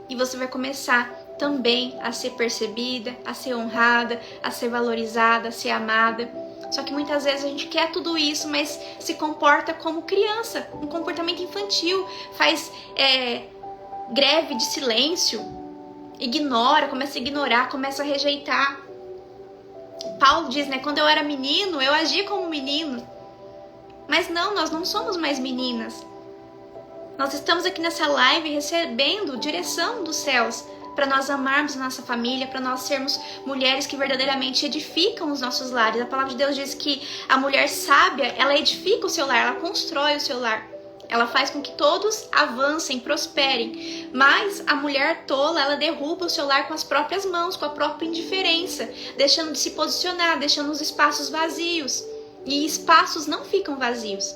E você vai começar também a ser percebida, a ser honrada, a ser valorizada, a ser amada. Só que muitas vezes a gente quer tudo isso, mas se comporta como criança, um comportamento infantil, faz greve de silêncio, ignora, começa a ignorar, começa a rejeitar. Paulo diz, né, quando eu era menino, eu agia como menino. Mas não, nós não somos mais meninas. Nós estamos aqui nessa live recebendo direção dos céus para nós amarmos a nossa família, para nós sermos mulheres que verdadeiramente edificam os nossos lares. A palavra de Deus diz que a mulher sábia, ela edifica o seu lar, ela constrói o seu lar. Ela faz com que todos avancem, prosperem. Mas a mulher tola, ela derruba o seu lar com as próprias mãos, com a própria indiferença, deixando de se posicionar, deixando os espaços vazios. E espaços não ficam vazios.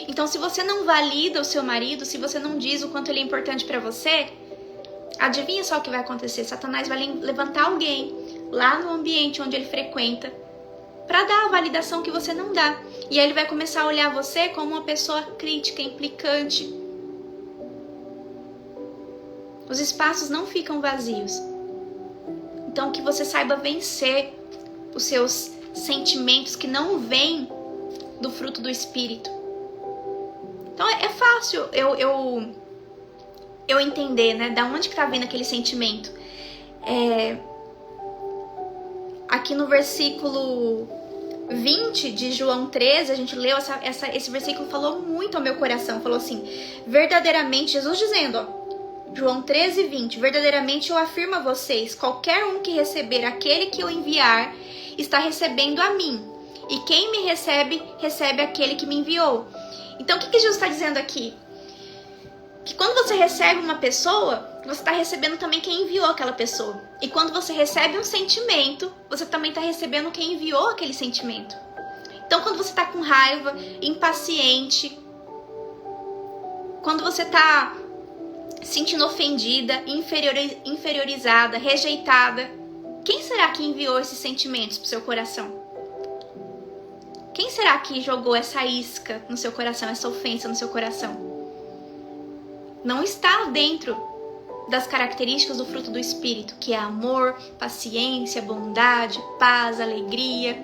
Então, se você não valida o seu marido, se você não diz o quanto ele é importante para você, adivinha só o que vai acontecer? Satanás vai levantar alguém lá no ambiente onde ele frequenta para dar a validação que você não dá. E aí ele vai começar a olhar você como uma pessoa crítica, implicante. Os espaços não ficam vazios. Então, que você saiba vencer os seus sentimentos que não vêm do fruto do Espírito. Então, é fácil eu entender, né, da onde que tá vindo aquele sentimento. Aqui no versículo 20 de João 13, a gente leu esse versículo, falou muito ao meu coração. Falou assim, verdadeiramente, Jesus dizendo, ó, João 13, 20, verdadeiramente eu afirmo a vocês, qualquer um que receber aquele que eu enviar, está recebendo a mim. E quem me recebe, recebe aquele que me enviou. Então, o que Jesus está dizendo aqui? Que quando você recebe uma pessoa, você está recebendo também quem enviou aquela pessoa. E quando você recebe um sentimento, você também está recebendo quem enviou aquele sentimento. Então, quando você está com raiva, impaciente, quando você está sentindo ofendida, inferiorizada, rejeitada, quem será que enviou esses sentimentos para o seu coração? Quem será que jogou essa isca no seu coração, essa ofensa no seu coração? Não está dentro das características do fruto do Espírito, que é amor, paciência, bondade, paz, alegria,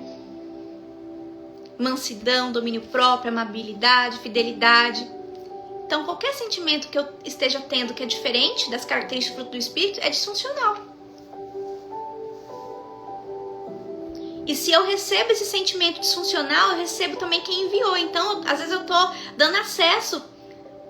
mansidão, domínio próprio, amabilidade, fidelidade. Então, qualquer sentimento que eu esteja tendo que é diferente das características do fruto do Espírito é disfuncional. E se eu recebo esse sentimento disfuncional, eu recebo também quem enviou. Então, às vezes eu tô dando acesso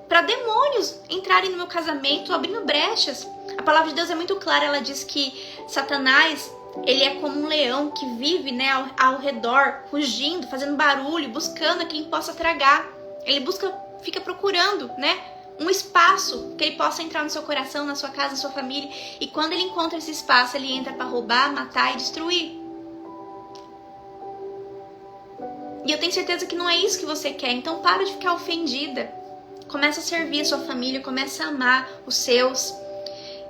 para demônios entrarem no meu casamento, abrindo brechas. A palavra de Deus é muito clara, ela diz que Satanás, ele é como um leão que vive, né, ao redor, rugindo, fazendo barulho, buscando a quem possa tragar. Ele fica procurando, né, um espaço que ele possa entrar no seu coração, na sua casa, na sua família. E quando ele encontra esse espaço, ele entra para roubar, matar e destruir. E eu tenho certeza que não é isso que você quer. Então para de ficar ofendida. Começa a servir a sua família, começa a amar os seus.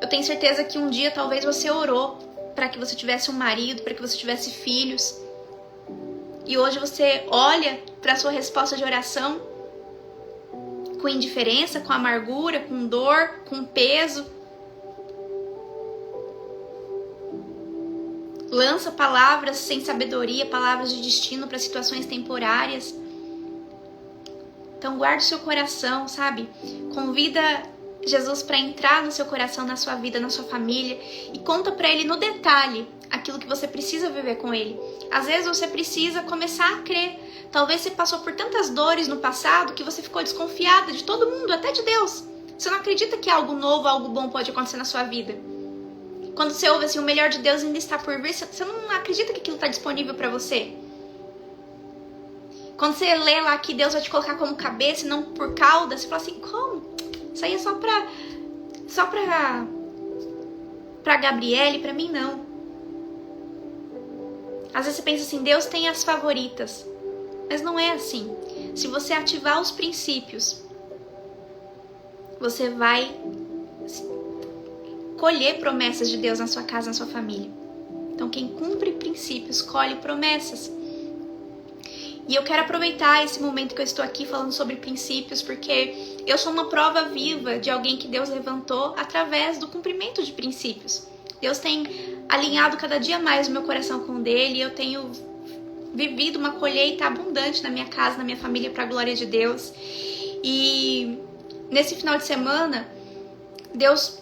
Eu tenho certeza que um dia talvez você orou para que você tivesse um marido, para que você tivesse filhos. E hoje você olha para a sua resposta de oração com indiferença, com amargura, com dor, com peso. Lança palavras sem sabedoria, palavras de destino para situações temporárias. Então guarde o seu coração, sabe? Convida Jesus para entrar no seu coração, na sua vida, na sua família. E conta para Ele no detalhe aquilo que você precisa viver com Ele. Às vezes você precisa começar a crer. Talvez você passou por tantas dores no passado que você ficou desconfiada de todo mundo, até de Deus. Você não acredita que algo novo, algo bom pode acontecer na sua vida. Quando você ouve assim, o melhor de Deus ainda está por vir, você não acredita que aquilo está disponível para você. Quando você lê lá que Deus vai te colocar como cabeça e não por cauda, você fala assim, como? Isso aí é só pra Gabriele, pra mim não. Às vezes você pensa assim, Deus tem as favoritas. Mas não é assim. Se você ativar os princípios, você vai colher promessas de Deus na sua casa, na sua família. Então quem cumpre princípios, colhe promessas. E eu quero aproveitar esse momento que eu estou aqui falando sobre princípios, porque eu sou uma prova viva de alguém que Deus levantou através do cumprimento de princípios. Deus tem alinhado cada dia mais o meu coração com o dele, e eu tenho vivido uma colheita abundante na minha casa, na minha família, para a glória de Deus. E nesse final de semana, Deus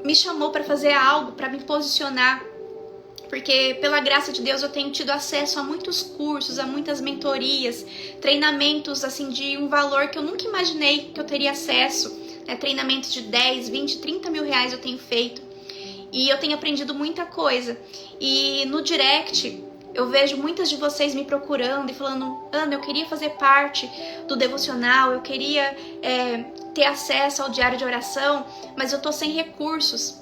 me chamou para fazer algo, para me posicionar, porque pela graça de Deus eu tenho tido acesso a muitos cursos, a muitas mentorias, treinamentos assim de um valor que eu nunca imaginei que eu teria acesso, né? Treinamentos de 10, 20, 30 mil reais eu tenho feito, e eu tenho aprendido muita coisa. E no direct eu vejo muitas de vocês me procurando e falando, Ana, eu queria fazer parte do devocional, eu queria ter acesso ao diário de oração, mas eu tô sem recursos.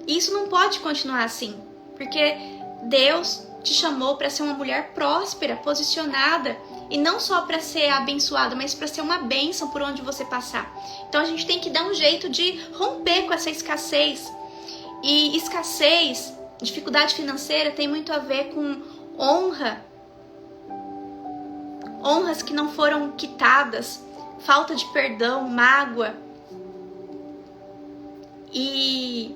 E isso não pode continuar assim, porque Deus te chamou para ser uma mulher próspera, posicionada, e não só para ser abençoada, mas para ser uma bênção por onde você passar. Então a gente tem que dar um jeito de romper com essa escassez. E escassez, dificuldade financeira tem muito a ver com honras que não foram quitadas, falta de perdão, mágoa. E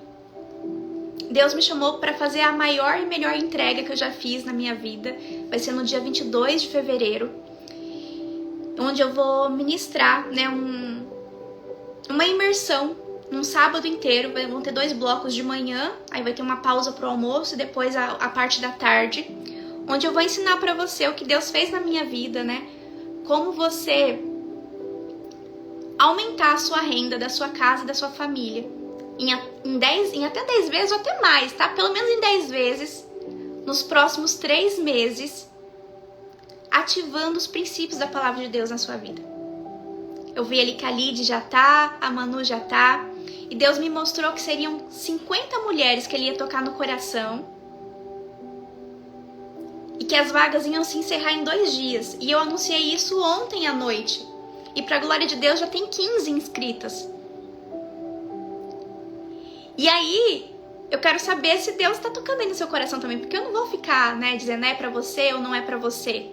Deus me chamou para fazer a maior e melhor entrega que eu já fiz na minha vida. Vai ser no dia 22 de fevereiro, onde eu vou ministrar, né, uma imersão, num sábado inteiro. Vão ter 2 blocos de manhã, aí vai ter uma pausa pro almoço e depois a parte da tarde, onde eu vou ensinar para você o que Deus fez na minha vida, né? Como você aumentar a sua renda da sua casa e da sua família em até 10 vezes ou até mais, tá? Pelo menos em 10 vezes nos próximos 3 meses, ativando os princípios da palavra de Deus na sua vida. Eu vi ali que a Lid já tá, a Manu já tá, e Deus me mostrou que seriam 50 mulheres que Ele ia tocar no coração, e que as vagas iam se encerrar em 2 dias. E eu anunciei isso ontem à noite, e para a glória de Deus já tem 15 inscritas. E aí, eu quero saber se Deus está tocando aí no seu coração também, porque eu não vou ficar, né, dizendo é para você ou não é para você.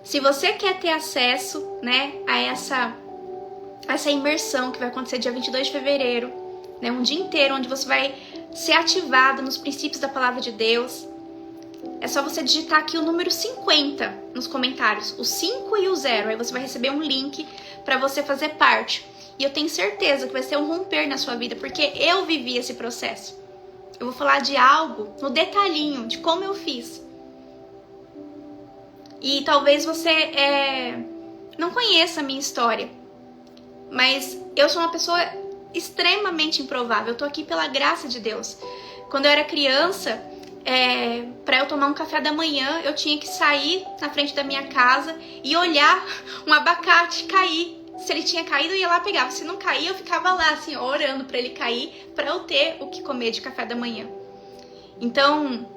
Se você quer ter acesso, né, a essa imersão que vai acontecer dia 22 de fevereiro, né, um dia inteiro onde você vai ser ativado nos princípios da palavra de Deus, É só você digitar aqui o número 50 nos comentários, o 5 e o 0. Aí você vai receber um link para você fazer parte. E eu tenho certeza que vai ser um romper na sua vida, porque eu vivi esse processo. Eu vou falar de algo no detalhinho, de como eu fiz. E talvez você não conheça a minha história, mas eu sou uma pessoa extremamente improvável. Eu tô aqui pela graça de Deus. Quando eu era criança, para eu tomar um café da manhã, eu tinha que sair na frente da minha casa e olhar um abacate cair. Se ele tinha caído, eu ia lá e pegava. Se não caía, eu ficava lá, assim, orando para ele cair, para eu ter o que comer de café da manhã. Então,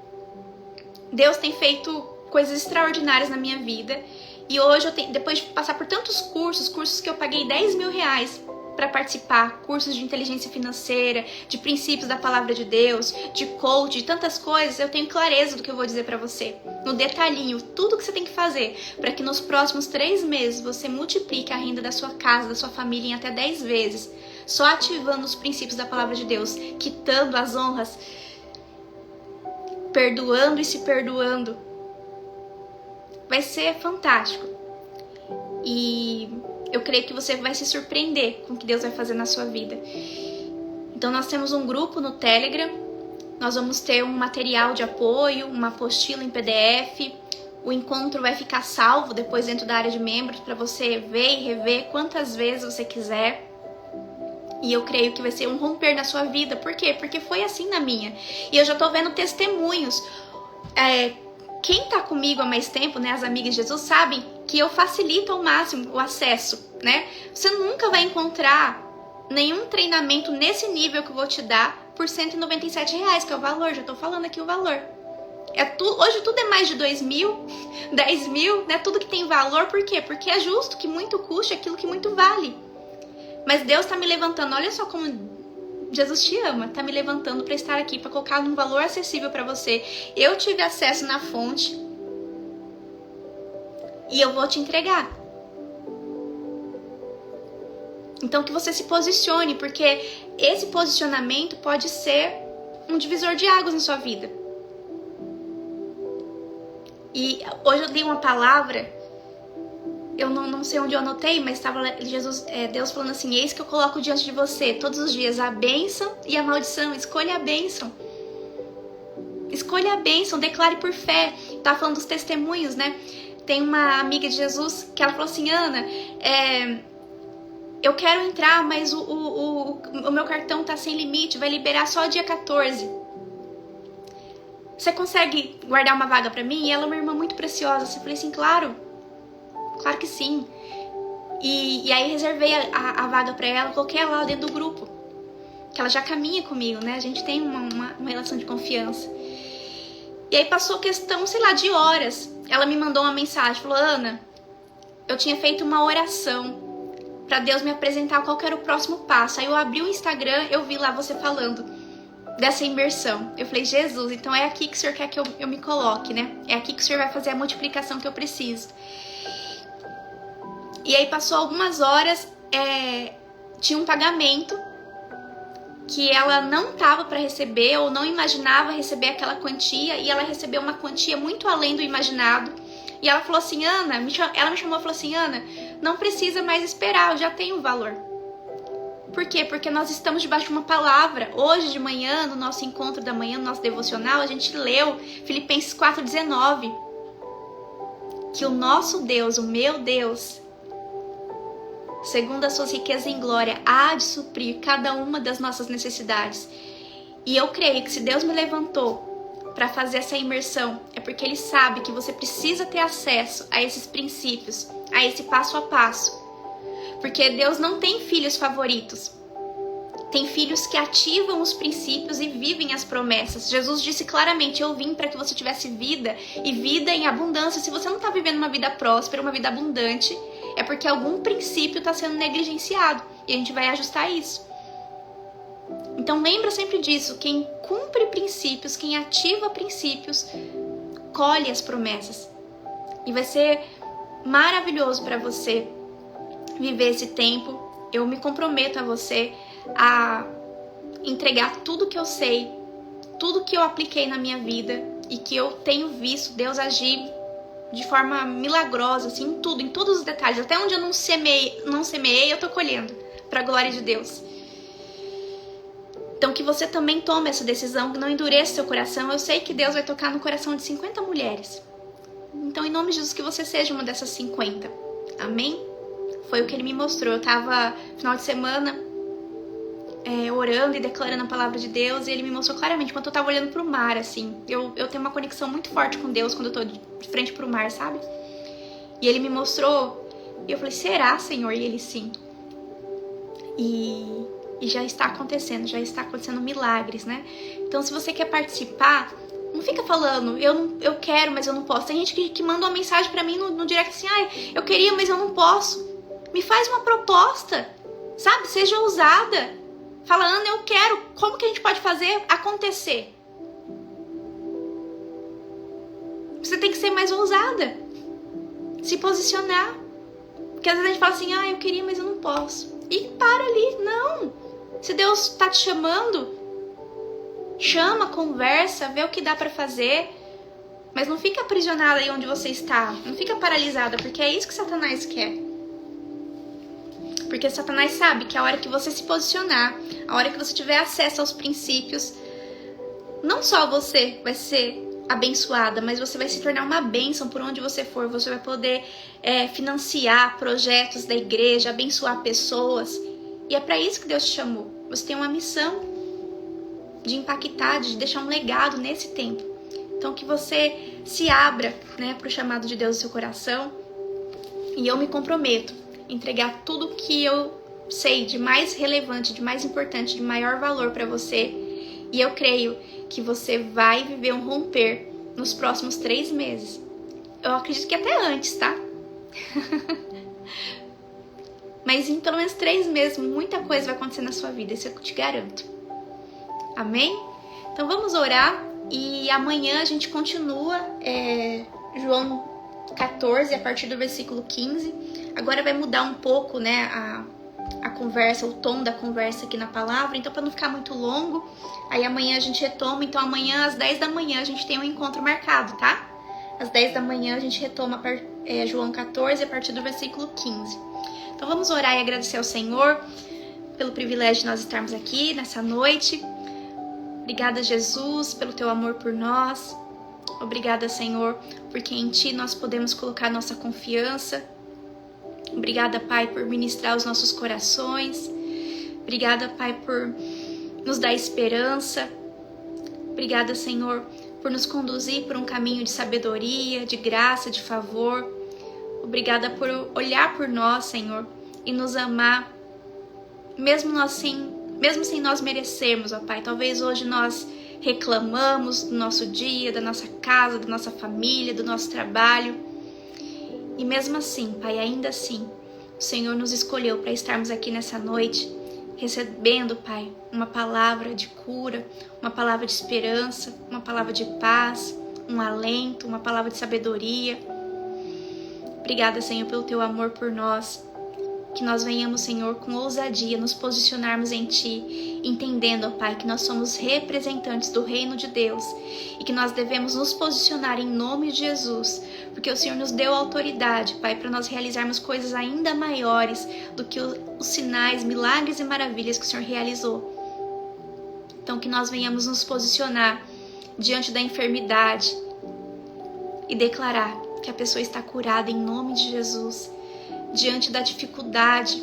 Deus tem feito coisas extraordinárias na minha vida. E hoje, depois de passar por tantos cursos que eu paguei 10 mil reais para participar, cursos de inteligência financeira, de princípios da palavra de Deus, de coach, de tantas coisas, eu tenho clareza do que eu vou dizer para você. No detalhinho, tudo que você tem que fazer para que nos próximos 3 meses você multiplique a renda da sua casa, da sua família em até 10 vezes, só ativando os princípios da palavra de Deus, quitando as honras, perdoando e se perdoando. Vai ser fantástico. E eu creio que você vai se surpreender com o que Deus vai fazer na sua vida. Então nós temos um grupo no Telegram, nós vamos ter um material de apoio, uma apostila em PDF, o encontro vai ficar salvo depois dentro da área de membros para você ver e rever quantas vezes você quiser. E eu creio que vai ser um romper na sua vida. Por quê? Porque foi assim na minha. E eu já tô vendo testemunhos. Quem tá comigo há mais tempo, né, as amigas de Jesus, sabem que eu facilito ao máximo o acesso, né? Você nunca vai encontrar nenhum treinamento nesse nível que eu vou te dar por R$197, que é o valor, já tô falando aqui o valor. Hoje tudo é mais de 2 mil, 10 mil, né? Tudo que tem valor, por quê? Porque é justo que muito custe aquilo que muito vale. Mas Deus tá me levantando, olha só como Jesus te ama, tá me levantando para estar aqui, para colocar num valor acessível para você. Eu tive acesso na fonte e eu vou te entregar. Então que você se posicione, porque esse posicionamento pode ser um divisor de águas na sua vida. E hoje eu li uma palavra, eu não sei onde eu anotei, mas estava Deus falando assim: eis que eu coloco diante de você todos os dias a bênção e a maldição. Escolha a bênção. Escolha a bênção, declare por fé. Tava falando dos testemunhos, né? Tem uma amiga de Jesus que ela falou assim: Ana, eu quero entrar, mas o meu cartão tá sem limite, vai liberar só dia 14. Você consegue guardar uma vaga pra mim? E ela é uma irmã muito preciosa. Eu falei assim: claro que sim. E aí reservei a vaga pra ela, coloquei ela lá dentro do grupo, que ela já caminha comigo, né? A gente tem uma relação de confiança. E aí passou questão, sei lá, de horas. Ela me mandou uma mensagem, falou: Ana, eu tinha feito uma oração pra Deus me apresentar qual que era o próximo passo. Aí eu abri o Instagram, eu vi lá você falando dessa imersão. Eu falei: Jesus, então é aqui que o Senhor quer que eu me coloque, né? É aqui que o Senhor vai fazer a multiplicação que eu preciso. E aí passou algumas horas, tinha um pagamento que ela não estava para receber ou não imaginava receber aquela quantia, e ela recebeu uma quantia muito além do imaginado. E ela falou assim: Ana, ela me chamou e falou assim: Ana, não precisa mais esperar, eu já tenho o valor. Por quê? Porque nós estamos debaixo de uma palavra. Hoje de manhã, no nosso encontro da manhã, no nosso devocional, a gente leu Filipenses 4,19. Que o nosso Deus, o meu Deus, segundo as suas riquezas em glória, há de suprir cada uma das nossas necessidades. E eu creio que se Deus me levantou para fazer essa imersão, é porque Ele sabe que você precisa ter acesso a esses princípios, a esse passo a passo. Porque Deus não tem filhos favoritos. Tem filhos que ativam os princípios e vivem as promessas. Jesus disse claramente: eu vim para que você tivesse vida e vida em abundância. Se você não está vivendo uma vida próspera, uma vida abundante, é porque algum princípio está sendo negligenciado. E a gente vai ajustar isso. Então lembra sempre disso. Quem cumpre princípios, quem ativa princípios, colhe as promessas. E vai ser maravilhoso para você viver esse tempo. Eu me comprometo a você a entregar tudo que eu sei, tudo que eu apliquei na minha vida, e que eu tenho visto Deus agir de forma milagrosa, assim, em tudo, em todos os detalhes. Até onde eu não semeei, eu tô colhendo, pra glória de Deus. Então que você também tome essa decisão, que não endureça seu coração. Eu sei que Deus vai tocar no coração de 50 mulheres. Então, em nome de Jesus, que você seja uma dessas 50. Amém? Foi o que Ele me mostrou. Eu tava, final de semana, orando e declarando a palavra de Deus, e Ele me mostrou claramente, quando eu tava olhando pro mar, assim. Eu tenho uma conexão muito forte com Deus quando eu tô de frente pro mar, sabe? E Ele me mostrou, e eu falei, será, Senhor? E Ele, sim. E já está acontecendo milagres, né? Então, se você quer participar, não fica falando, eu quero, mas eu não posso. Tem gente que manda uma mensagem pra mim no direct assim, eu queria, mas eu não posso. Me faz uma proposta, sabe? Seja ousada. Fala, Ana, eu quero. Como que a gente pode fazer acontecer? Você tem que ser mais ousada. Se posicionar. Porque às vezes a gente fala assim, eu queria, mas eu não posso. E para ali. Não. Se Deus tá te chamando, chama, conversa, vê o que dá pra fazer. Mas não fica aprisionada aí onde você está. Não fica paralisada, porque é isso que Satanás quer. Porque Satanás sabe que a hora que você se posicionar, a hora que você tiver acesso aos princípios, não só você vai ser abençoada, mas você vai se tornar uma bênção por onde você for. Você vai poder financiar projetos da igreja, abençoar pessoas. E é para isso que Deus te chamou. Você tem uma missão de impactar, de deixar um legado nesse tempo. Então que você se abra, né, para o chamado de Deus no seu coração. E eu me comprometo a entregar tudo que eu sei de mais relevante, de mais importante, de maior valor para você. E eu creio que você vai viver um romper nos próximos 3 meses. Eu acredito que até antes, tá? Mas em pelo menos 3 meses, muita coisa vai acontecer na sua vida, isso eu te garanto. Amém? Então vamos orar e amanhã a gente continua João 14, a partir do versículo 15. Agora vai mudar um pouco, né, a conversa, o tom da conversa aqui na palavra, então para não ficar muito longo, aí amanhã a gente retoma. Então amanhã às 10 da manhã a gente tem um encontro marcado, tá? Às 10 da manhã a gente retoma João 14 a partir do versículo 15. Então vamos orar e agradecer ao Senhor pelo privilégio de nós estarmos aqui nessa noite. Obrigada, Jesus, pelo teu amor por nós. Obrigada, Senhor, porque em ti nós podemos colocar nossa confiança. Obrigada, Pai, por ministrar os nossos corações. Obrigada, Pai, por nos dar esperança. Obrigada, Senhor, por nos conduzir por um caminho de sabedoria, de graça, de favor. Obrigada por olhar por nós, Senhor, e nos amar, mesmo sem nós merecermos, ó Pai. Talvez hoje nós reclamamos do nosso dia, da nossa casa, da nossa família, do nosso trabalho. E mesmo assim, Pai, ainda assim, o Senhor nos escolheu para estarmos aqui nessa noite, recebendo, Pai, uma palavra de cura, uma palavra de esperança, uma palavra de paz, um alento, uma palavra de sabedoria. Obrigada, Senhor, pelo teu amor por nós. Que nós venhamos, Senhor, com ousadia nos posicionarmos em Ti, entendendo, ó Pai, que nós somos representantes do reino de Deus e que nós devemos nos posicionar em nome de Jesus, porque o Senhor nos deu autoridade, Pai, para nós realizarmos coisas ainda maiores do que os sinais, milagres e maravilhas que o Senhor realizou. Então, que nós venhamos nos posicionar diante da enfermidade e declarar que a pessoa está curada em nome de Jesus. Diante da dificuldade,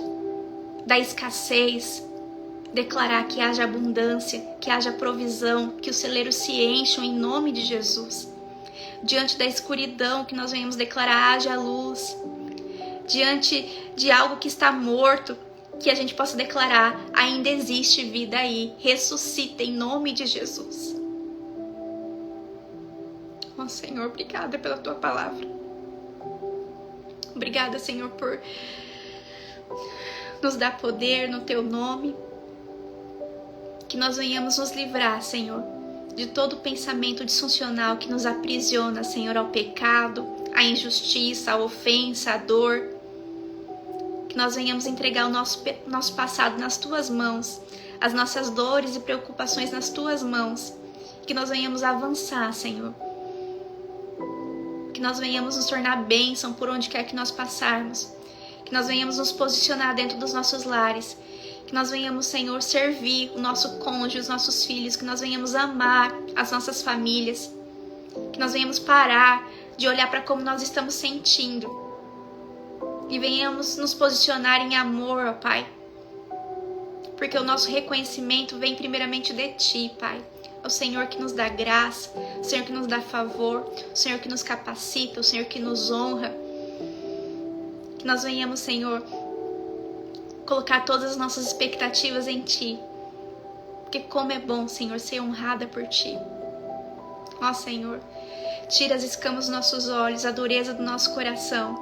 da escassez, declarar que haja abundância, que haja provisão, que os celeiros se encham em nome de Jesus. Diante da escuridão, que nós venhamos declarar haja luz. Diante de algo que está morto, que a gente possa declarar ainda existe vida aí, ressuscita em nome de Jesus. Oh Senhor, obrigada pela Tua palavra. Obrigada, Senhor, por nos dar poder no Teu nome. Que nós venhamos nos livrar, Senhor, de todo pensamento disfuncional que nos aprisiona, Senhor, ao pecado, à injustiça, à ofensa, à dor. Que nós venhamos entregar o nosso passado nas Tuas mãos, as nossas dores e preocupações nas Tuas mãos. Que nós venhamos avançar, Senhor, Que nós venhamos nos tornar bênção por onde quer que nós passarmos. Que nós venhamos nos posicionar dentro dos nossos lares. Que nós venhamos, Senhor, servir o nosso cônjuge, os nossos filhos. Que nós venhamos amar as nossas famílias. Que nós venhamos parar de olhar para como nós estamos sentindo. E venhamos nos posicionar em amor, ó Pai. Porque o nosso reconhecimento vem primeiramente de Ti, Pai. É o Senhor que nos dá graça, o Senhor que nos dá favor, o Senhor que nos capacita, o Senhor que nos honra. Que nós venhamos, Senhor, colocar todas as nossas expectativas em Ti. Porque como é bom, Senhor, ser honrada por Ti. Ó Senhor, tira as escamas dos nossos olhos, a dureza do nosso coração.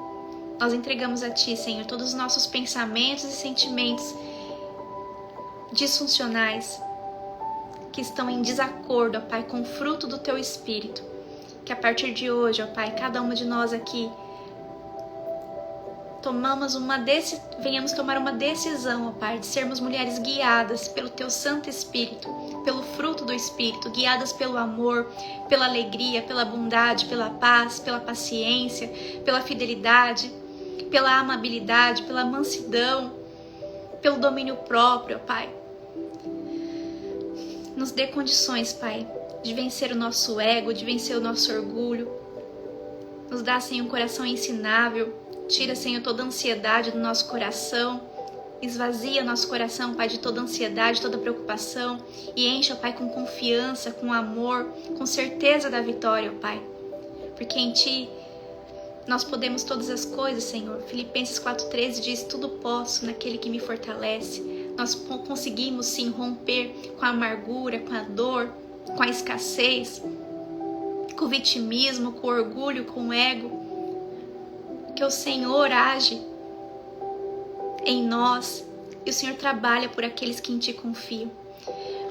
Nós entregamos a Ti, Senhor, todos os nossos pensamentos e sentimentos disfuncionais que estão em desacordo, ó Pai, com o fruto do Teu Espírito. Que a partir de hoje, ó Pai, cada uma de nós aqui venhamos tomar uma decisão, ó Pai, de sermos mulheres guiadas pelo Teu Santo Espírito, pelo fruto do Espírito, guiadas pelo amor, pela alegria, pela bondade, pela paz, pela paciência, pela fidelidade, pela amabilidade, pela mansidão, pelo domínio próprio, ó Pai. Nos dê condições, Pai, de vencer o nosso ego, de vencer o nosso orgulho. Nos dá, Senhor, um coração ensinável. Tira, Senhor, toda a ansiedade do nosso coração. Esvazia nosso coração, Pai, de toda ansiedade, toda preocupação. E enche, ó Pai, com confiança, com amor, com certeza da vitória, ó Pai. Porque em Ti nós podemos todas as coisas, Senhor. Filipenses 4,13 diz: tudo posso naquele que me fortalece. Nós conseguimos, sim, romper com a amargura, com a dor, com a escassez, com o vitimismo, com o orgulho, com o ego. Que o Senhor age em nós e o Senhor trabalha por aqueles que em Ti confiam.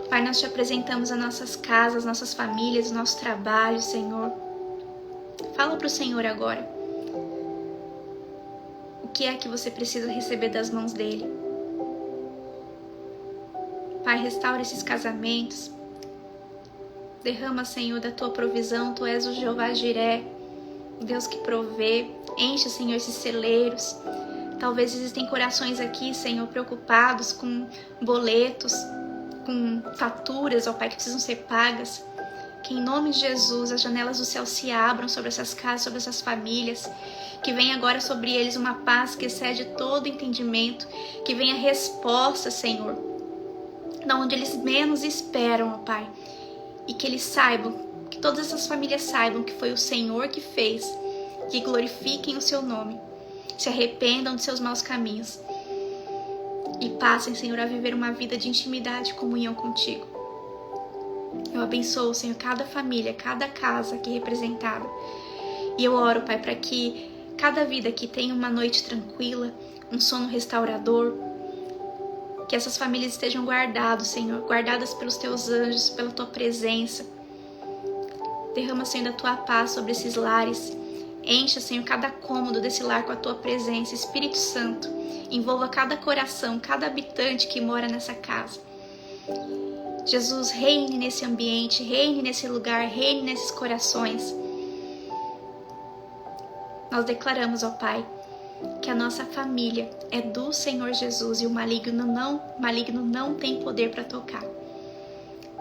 Pai, nós Te apresentamos as nossas casas, as nossas famílias, o nosso trabalho, Senhor. Fala para o Senhor agora. O que é que você precisa receber das mãos dEle? Pai, restaura esses casamentos. Derrama, Senhor, da Tua provisão. Tu és o Jeová Jiré, o Deus que provê. Enche, Senhor, esses celeiros. Talvez existem corações aqui, Senhor, preocupados com boletos, com faturas, ó Pai, que precisam ser pagas. Que em nome de Jesus as janelas do céu se abram sobre essas casas, sobre essas famílias. Que venha agora sobre eles uma paz que excede todo entendimento. Que venha resposta, Senhor, da onde eles menos esperam, ó Pai. E que eles saibam, que todas essas famílias saibam que foi o Senhor que fez. Que glorifiquem o Seu nome. Se arrependam de seus maus caminhos. E passem, Senhor, a viver uma vida de intimidade e comunhão contigo. Eu abençoo, Senhor, cada família, cada casa aqui representada. E eu oro, Pai, para que cada vida aqui tenha uma noite tranquila, um sono restaurador. Que essas famílias estejam guardadas, Senhor, guardadas pelos Teus anjos, pela Tua presença. Derrama, Senhor, da Tua paz sobre esses lares. Encha, Senhor, cada cômodo desse lar com a Tua presença. Espírito Santo, envolva cada coração, cada habitante que mora nessa casa. Jesus, reine nesse ambiente, reine nesse lugar, reine nesses corações. Nós declaramos, ó Pai, que a nossa família é do Senhor Jesus e o maligno não tem poder para tocar.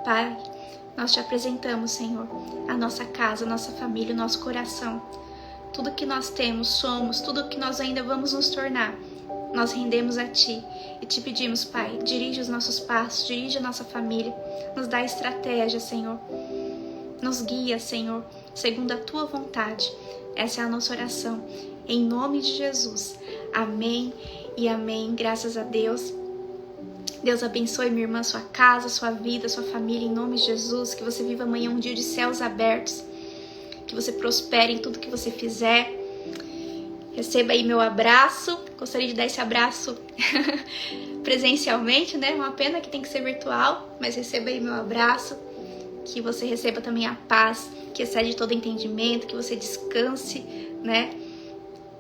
Pai, nós Te apresentamos, Senhor, a nossa casa, a nossa família, o nosso coração. Tudo que nós temos, somos, tudo que nós ainda vamos nos tornar, nós rendemos a Ti e Te pedimos, Pai, dirige os nossos passos, dirige a nossa família, nos dá estratégia, Senhor. Nos guia, Senhor, segundo a Tua vontade. Essa é a nossa oração. Em nome de Jesus. Amém e amém. Graças a Deus. Deus abençoe, minha irmã, sua casa, sua vida, sua família, em nome de Jesus. Que você viva amanhã um dia de céus abertos. Que você prospere em tudo que você fizer. Receba aí meu abraço. Gostaria de dar esse abraço presencialmente, né? Uma pena que tem que ser virtual, mas receba aí meu abraço. Que você receba também a paz que excede todo entendimento. Que você descanse, né?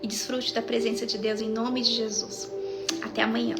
E desfrute da presença de Deus em nome de Jesus. Até amanhã.